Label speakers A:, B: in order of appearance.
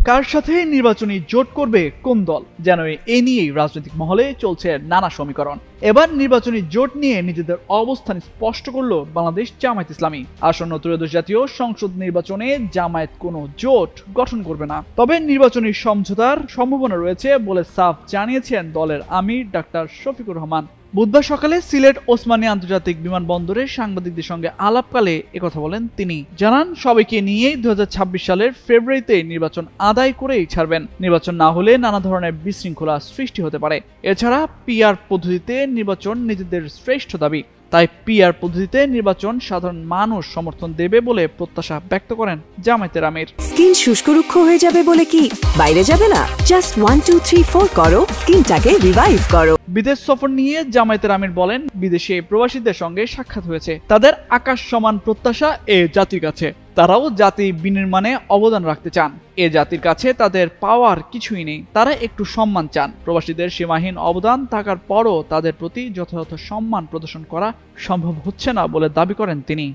A: কার সাথে নির্বাচনী জোট করবে কোন দল, যেন এ নিয়েই রাজনৈতিক মহলে চলছে নানা সমীকরণ। এবার নির্বাচনী জোট নিয়ে নিজেদের অবস্থান স্পষ্ট করল বাংলাদেশ জামায়াত ইসলামী। আসন্ন ত্রয়োদশ জাতীয় সংসদ নির্বাচনে জামায়াত কোনো জোট গঠন করবে না, তবে নির্বাচনী সমঝোতার সম্ভাবনা রয়েছে বলে সাফ জানিয়েছেন দলের আমির ডাক্তার শফিকুর রহমান। বুধবার সকালে সিলেট ওসমানী আন্তর্জাতিক বিমানবন্দরে সাংবাদিকদের সঙ্গে আলাপকালে একথা বলেন তিনি। জানান, সবাইকে নিয়ে 2026 সালের ফেব্রুয়ারিতে নির্বাচন আদায় করেই ছাড়বেন। নির্বাচন না হলে নানা ধরনের বিশৃঙ্খলা সৃষ্টি হতে পারে। এছাড়া পিআর পদ্ধতিতে নির্বাচন নিজেদের শ্রেষ্ঠ দাবি, তাই পিআর পদ্ধতিতে নির্বাচন সাধারণ মানুষ সমর্থন দেবে বলে প্রত্যাশা ব্যক্ত করেন জামায়াতের আমির।
B: স্কিন শুষ্ক রুক্ষ হয়ে যাবে বলে কি বাইরে যাবে না? জাস্ট 1 2 3 4 করো, স্কিনটাকে রিভাইভ করো।
A: বিদেশ সফর নিয়ে জামায়াতের আমির বলেন, বিদেশে প্রবাসীদের সঙ্গে সাক্ষাৎ হয়েছে। তাদের আকাশ সমান প্রত্যাশা এ জাতির কাছে। তারাও জাতি বিনির্মাণে অবদান রাখতে চান। এ জাতির কাছে তাদের পাওয়ার কিছুই নেই, তারা একটু সম্মান চান। প্রবাসীদের সীমাহীন অবদান থাকার পরও তাদের প্রতি যথাযথ সম্মান প্রদর্শন করা সম্ভব হচ্ছে না বলে দাবি করেন তিনি।